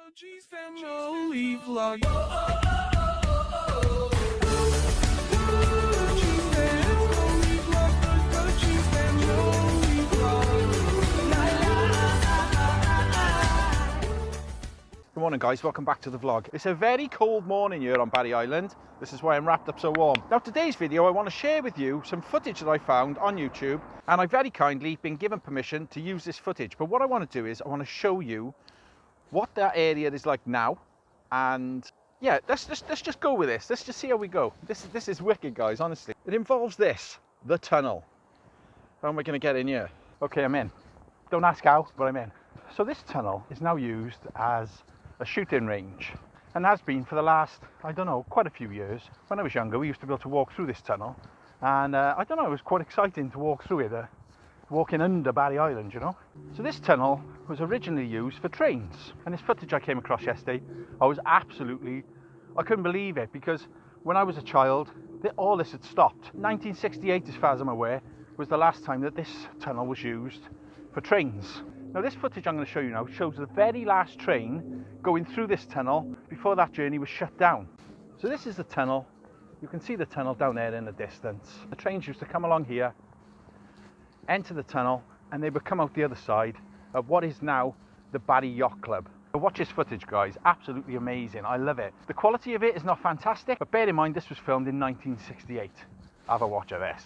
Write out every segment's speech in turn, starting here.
Family vlog. Good morning guys, welcome back to the vlog. It's a very cold morning here on Barry Island. This is why I'm wrapped up so warm. Now today's video I want to share with you some footage that I found on YouTube, and I've very kindly been given permission to use this footage. But what I want to do is I want to show you what that area is like now, and yeah, let's just go with this. Let's just see how we go. This is wicked guys, honestly. It involves this, the tunnel. How am I going to get in here? Okay, I'm in. Don't ask how, but I'm in. So this tunnel is now used as a shooting range, and has been for the last, I don't know, quite a few years. When I was younger we used to be able to walk through this tunnel, and I don't know, it was quite exciting to walk through it, walking under Barry Island, you know. So this tunnel was originally used for trains, and this footage I came across yesterday, I couldn't believe it, because when I was a child all this had stopped. 1968, as far as I'm aware, was the last time that this tunnel was used for trains. Now this footage I'm going to show you now shows the very last train going through this tunnel before that journey was shut down. So this is the tunnel. You can see the tunnel down there in the distance. The trains used to come along here, enter the tunnel, and they would come out the other side of what is now the Barry Yacht Club. So watch this footage guys, absolutely amazing, I love it. The quality of it is not fantastic, but bear in mind this was filmed in 1968. Have a watch of this.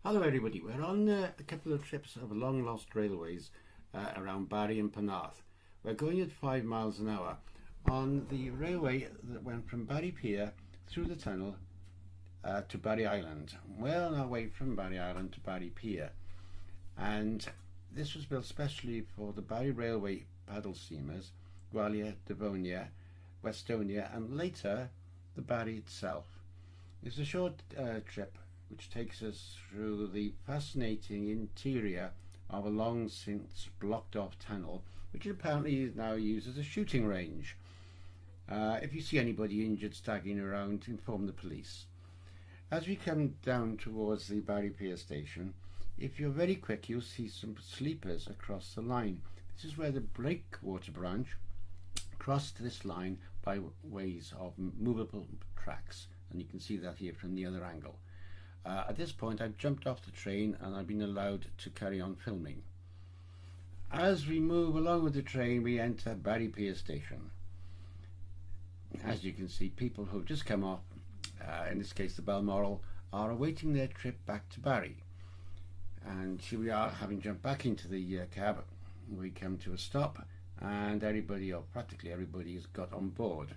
Hello everybody, we're on a couple of trips of long lost railways around Barry and Penarth. We're going at 5 miles an hour on the railway that went from Barry Pier through the tunnel to Barry Island. We're on our way from Barry Island to Barry Pier, and this was built specially for the Barry Railway paddle steamers, Gwalior, Devonia, Westonia, and later the Barry itself. It's a short trip which takes us through the fascinating interior of a long since blocked off tunnel, which apparently is now used as a shooting range. If you see anybody injured staggering around, inform the police. As we come down towards the Barry Pier station, if you're very quick you'll see some sleepers across the line. This is where the breakwater branch crossed this line by ways of movable tracks, and you can see that here from the other angle. At this point I've jumped off the train and I've been allowed to carry on filming. As we move along with the train we enter Barry Pier station. As you can see, people who've just come off, in this case the Balmoral, are awaiting their trip back to Barry. And here we are, having jumped back into the cab. We come to a stop and everybody, or practically everybody, has got on board.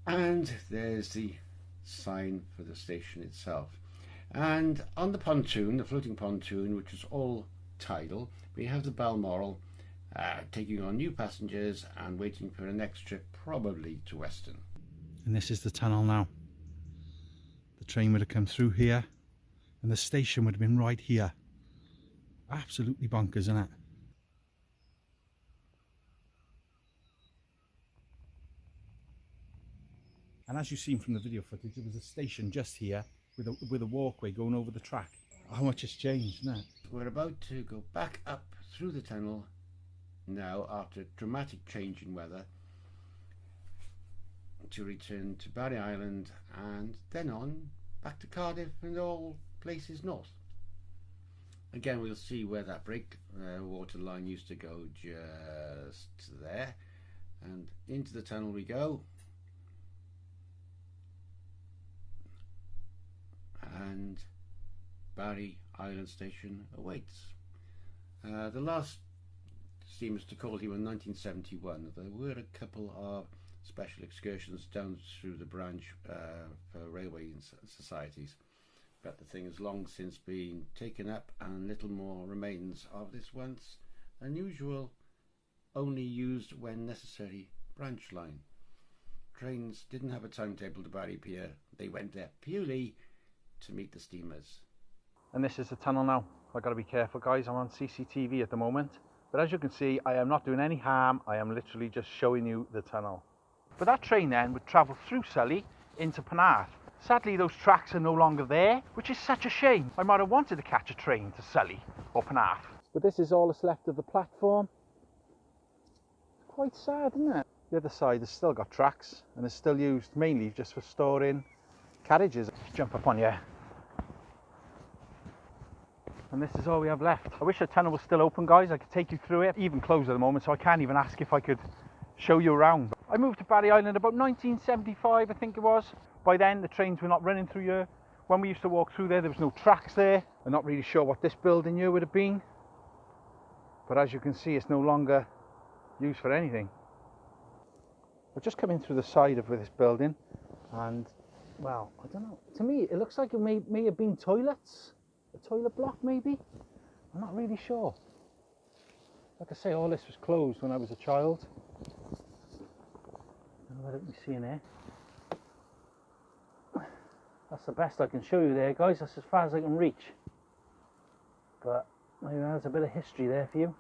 And there's the sign for the station itself, and on the pontoon, the floating pontoon, which is all tidal, we have the Balmoral taking on new passengers and waiting for a next trip, probably to Weston. And this is the tunnel now. The train would have come through here and the station would have been right here. Absolutely bonkers, isn't it? And as you've seen from the video footage, there was a station just here with a walkway going over the track. How much has changed, isn't it? We're about to go back up through the tunnel now after a dramatic change in weather to return to Barry Island and then on back to Cardiff and all places north. Again, we'll see where that breakwater line used to go, just there, and into the tunnel we go. And Barry Island Station awaits. The last steamers to call here in 1971. There were a couple of special excursions down through the branch for railway societies, but the thing has long since been taken up and little more remains of this once unusual, only used when necessary branch line. Trains didn't have a timetable to Barry Pier, they went there purely to meet the steamers. And this is the tunnel now. I've got to be careful guys, I'm on CCTV at the moment, but as you can see I am not doing any harm, I am literally just showing you the tunnel. But that train then would travel through Sully into Penarth. Sadly those tracks are no longer there, which is such a shame. I might have wanted to catch a train to Sully or Penarth. But this is all that's left of the platform. quite sad, isn't it? The other side has still got tracks and is still used mainly just for storing carriages. Let's jump up on here. And this is all we have left. I wish the tunnel was still open, guys. I could take you through it. Even closed at the moment, so I can't even ask if I could show you around. I moved to Barry Island about 1975, I think it was. By then, the trains were not running through here. When we used to walk through there, there was no tracks there. I'm not really sure what this building here would have been. But as you can see, it's no longer used for anything. We're just coming through the side of this building, and well, I don't know. To me, it looks like it may have been toilets, a toilet block maybe. I'm not really sure. Like I say, all this was closed when I was a child. And what did we see in there? That's the best I can show you there, guys. That's as far as I can reach. But maybe there's a bit of history there for you.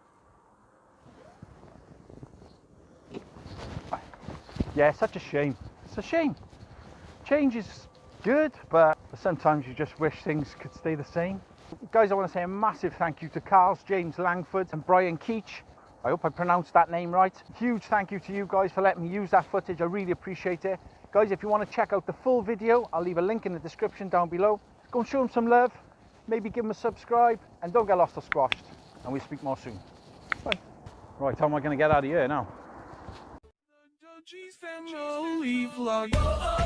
Yeah, such a shame. It's a shame. Change is good, but sometimes you just wish things could stay the same. Guys, I want to say a massive thank you to Carl, James Langford and Brian Keitch. I hope I pronounced that name right. Huge thank you to you guys for letting me use that footage. I really appreciate it. Guys, if you want to check out the full video, I'll leave a link in the description down below. Go and show them some love. Maybe give them a subscribe. And don't get lost or squashed. And we'll speak more soon. Bye. Right, how am I going to get out of here now? Family vlog.